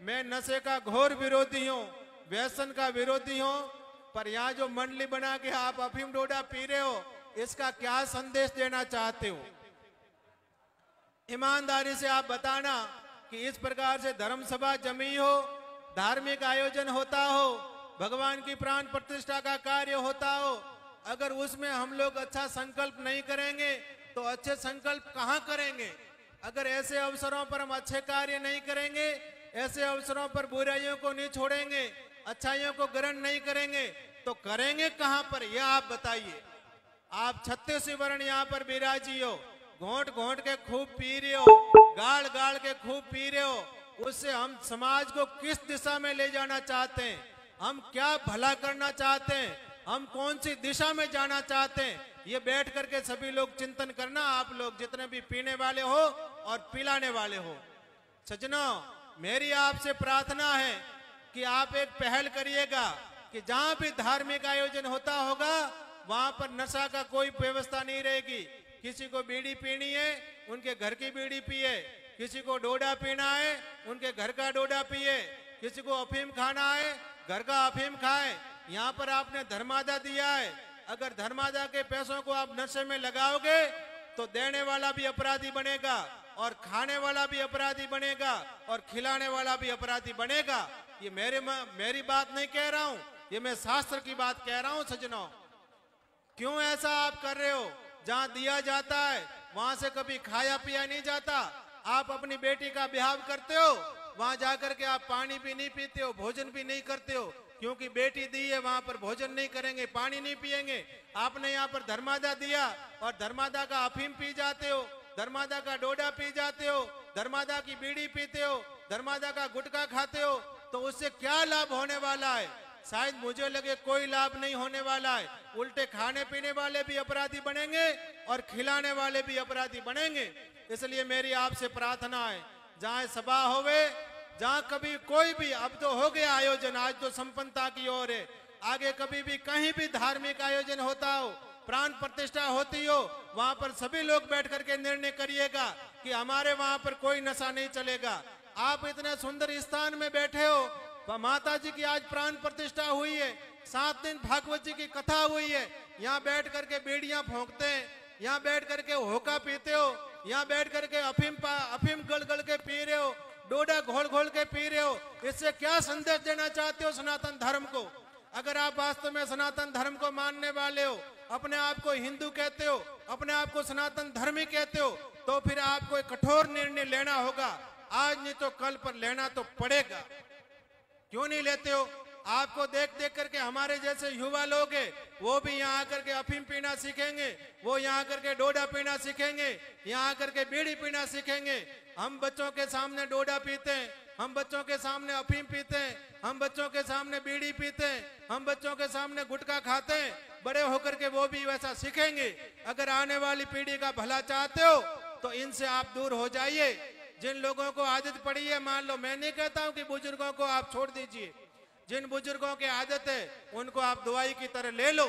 मैं नशे का घोर विरोधी हूँ, व्यसन का विरोधी हूँ, पर यहाँ जो मंडली बना के आप अफीम डोडा पी रहे हो, इसका क्या संदेश देना चाहते हो? ईमानदारी से आप बताना कि इस प्रकार से धर्म सभा जमी हो, धार्मिक आयोजन होता हो, भगवान की प्राण प्रतिष्ठा का कार्य होता हो, अगर उसमें हम लोग अच्छा संकल्प नहीं करेंगे तो अच्छे संकल्प कहाँ करेंगे? अगर ऐसे अवसरों पर हम अच्छे कार्य नहीं करेंगे, ऐसे अवसरों पर बुराइयों को नहीं छोड़ेंगे, अच्छाइयों को ग्रहण नहीं करेंगे, तो करेंगे कहाँ पर? यह आप बताइए। आप 36 वर्ण यहाँ पर विराजी हो, घोंट घोंट के खूब पी रहे हो, गाड़ गाड़ के खूब पी रहे हो, उससे हम समाज को किस दिशा में ले जाना चाहते हैं? हम क्या भला करना चाहते हैं? हम कौन सी दिशा में जाना चाहते हैं? ये बैठ करके सभी लोग चिंतन करना, आप लोग जितने भी पीने वाले हो और पिलाने वाले हो। सज्जनों, मेरी आपसे प्रार्थना है कि आप एक पहल करिएगा कि जहां भी धार्मिक आयोजन होता होगा वहां पर नशा का कोई व्यवस्था नहीं रहेगी। किसी को बीड़ी पीनी है, उनके घर की बीड़ी पिए, किसी को डोडा पीना है, उनके घर का डोडा पिए, किसी को अफीम खाना है, घर का अफीम खाए। यहाँ पर आपने धर्मादा दिया है, अगर धर्मादा के पैसों को आप नशे में लगाओगे तो देने वाला भी अपराधी बनेगा और खाने वाला भी अपराधी बनेगा और खिलाने वाला भी अपराधी बनेगा। ये मेरी बात नहीं कह रहा हूँ, ये मैं शास्त्र की बात कह रहा हूँ। सज्जनों, क्यों ऐसा आप कर रहे हो? जहाँ दिया जाता है वहां से कभी खाया पिया नहीं जाता। आप अपनी बेटी का ब्याह करते हो, वहां जाकर के आप पानी भी नहीं पीते हो, भोजन भी नहीं करते हो, क्योंकि बेटी दी है, वहां पर भोजन नहीं करेंगे, पानी नहीं पिएंगे। आपने यहाँ पर धर्मादा दिया और धर्मादा का अफीम पी जाते हो, धर्मादा का डोडा पी जाते हो, धर्मादा की बीड़ी पीते हो, धर्मादा का गुटखा खाते हो, तो उससे क्या लाभ होने वाला है? शायद मुझे लगे कोई लाभ नहीं होने वाला है। उल्टे खाने पीने वाले भी अपराधी बनेंगे और खिलाने वाले भी अपराधी बनेंगे। इसलिए मेरी आपसे प्रार्थना है, जहाँ सभा होवे, जहाँ कभी कोई भी, अब तो हो गया आयोजन, आज तो संपन्नता की ओर है, आगे कभी भी कहीं भी धार्मिक आयोजन होता हो, प्राण प्रतिष्ठा होती हो, वहां पर सभी लोग बैठ करके निर्णय करिएगा कि हमारे वहां पर कोई नशा नहीं चलेगा। आप इतने सुंदर स्थान में बैठे हो, माता जी की आज प्राण प्रतिष्ठा हुई है, 7 दिन भागवत जी की कथा हुई है, यहाँ बैठ करके बेड़ियां फूंकते हैं, यहाँ बैठ करके होका पीते हो, यहाँ बैठ करके अफीम गल गल के पी रहे हो, डोडा घोल घोल के पी रहे हो। इससे क्या संदेश देना चाहते हो सनातन धर्म को? अगर आप वास्तव में सनातन धर्म को मानने वाले हो, अपने आप को हिंदू कहते हो, अपने आप को सनातन धर्मी कहते हो, तो फिर आपको एक कठोर निर्णय लेना होगा। आज नहीं तो कल पर लेना तो पड़ेगा। क्यों नहीं लेते हो? आपको देख देख करके हमारे जैसे युवा लोग हैं, वो भी यहाँ आकर के अफीम पीना सीखेंगे, वो यहाँ आकर के डोडा पीना सीखेंगे, यहाँ आकर के बीड़ी पीना सीखेंगे। हम बच्चों के सामने डोडा पीते हैं, हम बच्चों के सामने अफीम पीते हैं, हम बच्चों के सामने बीड़ी पीते हैं, हम बच्चों के सामने गुटखा खाते हैं। बड़े होकर के वो भी वैसा सीखेंगे। अगर आने वाली पीढ़ी का भला चाहते हो तो इनसे आप दूर हो जाइए। जिन लोगों को आदत पड़ी है, मान लो, मैं नहीं कहता हूं कि बुजुर्गों को आप छोड़ दीजिए, जिन बुजुर्गों की आदत है उनको आप दवाई की तरह ले लो।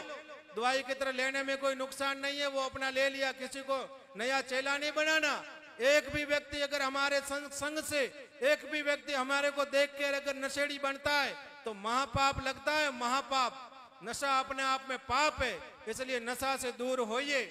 दवाई की तरह लेने में कोई नुकसान नहीं है, वो अपना ले लिया, किसी को नया चेला नहीं बनाना। एक भी व्यक्ति अगर हमारे संग से एक भी व्यक्ति हमारे को देख के अगर नशेड़ी बनता है तो महापाप लगता है, महापाप। नशा अपने आप में पाप है, इसलिए नशा से दूर होइए,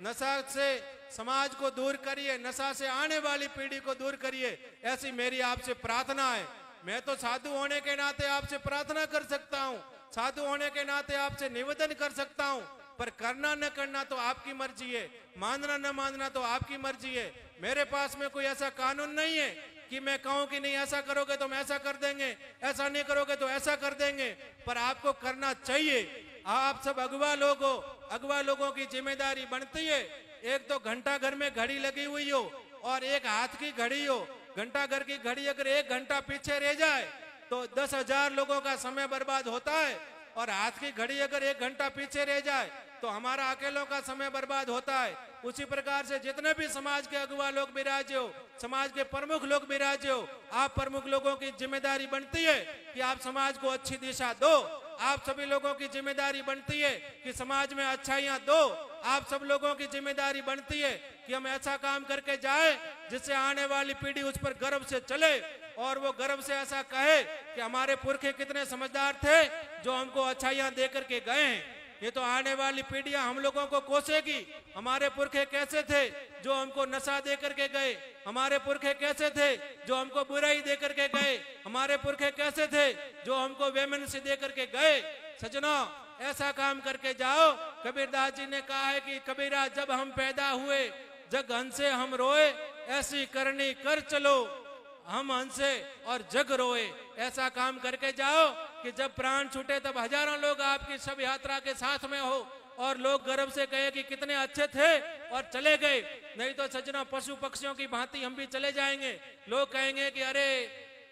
नशा से समाज को दूर करिए, नशा से आने वाली पीढ़ी को दूर करिए। ऐसी मेरी आपसे प्रार्थना है। मैं तो साधु होने के नाते आपसे प्रार्थना कर सकता हूँ, साधु होने के नाते आपसे निवेदन कर सकता हूँ, पर करना न करना तो आपकी मर्जी है, मानना न मानना तो आपकी मर्जी है। मेरे पास में कोई ऐसा कानून नहीं है कि मैं कहूँ कि नहीं ऐसा करोगे तो हम ऐसा कर देंगे, ऐसा नहीं करोगे तो ऐसा कर देंगे, पर आपको करना चाहिए। आप सब अगवा लोग हो, अगवा लोगों की जिम्मेदारी बनती है। एक तो घंटा घर में घड़ी लगी हुई हो और एक हाथ की घड़ी हो। घंटा घर की घड़ी अगर 1 घंटा पीछे रह जाए तो 10,000 लोगों का समय बर्बाद होता है, और हाथ की घड़ी अगर 1 घंटा पीछे रह जाए तो हमारा अकेलों का समय बर्बाद होता है। उसी प्रकार से जितने भी समाज के अगुवा लोग विराजे हो, समाज के प्रमुख लोग विराजे हो, आप प्रमुख लोगों की जिम्मेदारी बनती है कि आप समाज को अच्छी दिशा दो। आप सभी लोगों की जिम्मेदारी बनती है कि समाज में अच्छाइयां दो। आप सब लोगों की जिम्मेदारी बनती है कि हम ऐसा काम करके जाए जिससे आने वाली पीढ़ी उस पर गर्व से चले। और वो गर्व से ऐसा कहे कि हमारे पुरखे कितने समझदार थे जो हमको अच्छाइयां दे करके गए हैं। ये तो आने वाली पीढ़ियां हम लोगों को कोसेगी। हमारे पुरखे कैसे थे जो हमको नशा दे करके गए, हमारे पुरखे कैसे थे जो हमको बुराई दे करके गए, हमारे पुरखे कैसे थे जो हमको वेमनसी दे करके गए। सज्जनों, ऐसा काम करके जाओ। कबीरदास जी ने कहा है कि कबीरा जब हम पैदा हुए जग हंसे हम रोए, ऐसी करनी कर चलो हम हंसे और जग रोए। ऐसा काम करके जाओ कि जब प्राण छूटे तब हजारों लोग आपकी सब यात्रा के साथ में हो और लोग गर्व से कहे कि कितने अच्छे थे और चले गए। नहीं तो सज्जनों, पशु पक्षियों की भांति हम भी चले जाएंगे। लोग कहेंगे कि अरे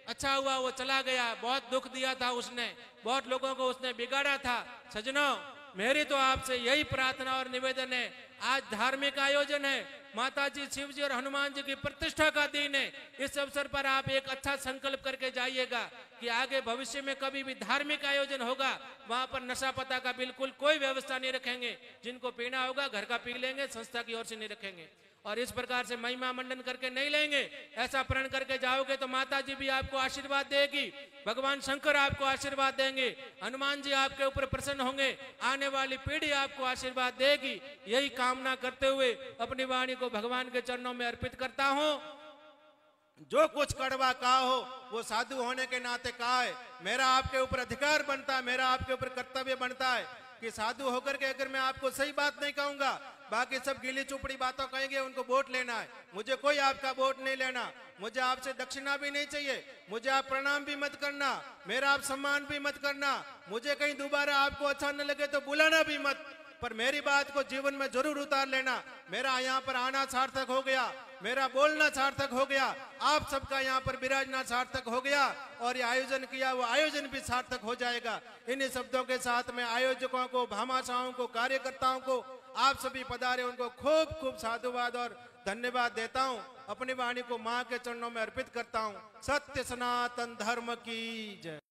अच्छा हुआ वो चला गया, बहुत दुख दिया था उसने, बहुत लोगों को उसने बिगाड़ा था। सज्जनों, मेरी तो आपसे यही प्रार्थना और निवेदन है। आज धार्मिक आयोजन है, माता जी, शिव जी और हनुमान जी की प्रतिष्ठा का दिन है। इस अवसर पर आप एक अच्छा संकल्प करके जाइएगा कि आगे भविष्य में कभी भी धार्मिक आयोजन होगा वहां पर नशा पता का बिल्कुल कोई व्यवस्था नहीं रखेंगे। जिनको पीना होगा घर का पी लेंगे, संस्था की ओर से नहीं रखेंगे। और इस प्रकार से महिमा मंडन करके नहीं लेंगे। ऐसा प्रण करके जाओगे तो माता जी भी आपको आशीर्वाद देगी, भगवान शंकर आपको आशीर्वाद देंगे, हनुमान जी आपके ऊपर प्रसन्न होंगे, आने वाली पीढ़ी आपको आशीर्वाद देगी। यही कामना करते हुए अपनी वाणी को भगवान के चरणों में अर्पित करता हूं। जो कुछ कड़वा कहा हो वो साधु होने के नाते कहा है। मेरा आपके ऊपर अधिकार बनता है, मेरा आपके ऊपर कर्तव्य बनता है कि साधु होकर के अगर मैं आपको सही बात नहीं कहूंगा, बाकी सब गीली चुपड़ी बातों कहेंगे, उनको वोट लेना है। मुझे कोई आपका वोट नहीं लेना, मुझे आपसे दक्षिणा भी नहीं चाहिए, मुझे आप प्रणाम भी मत करना, मेरा आप सम्मान भी मत करना। मुझे कहीं दोबारा आपको अच्छा न लगे तो बुलाना भी मत, पर मेरी बात को जीवन में जरूर उतार लेना। मेरा यहाँ पर आना सार्थक हो गया, मेरा बोलना सार्थक हो गया, आप सबका यहाँ पर विराजना सार्थक हो गया और ये आयोजन किया वो आयोजन भी सार्थक हो जाएगा। इन्हीं शब्दों के साथ में आयोजकों को, भामाशाहों को, कार्यकर्ताओं को, आप सभी पधारे उनको खूब खूब साधुवाद और धन्यवाद देता हूँ। अपनी वाणी को माँ के चरणों में अर्पित करता हूँ। सत्य सनातन धर्म की जय।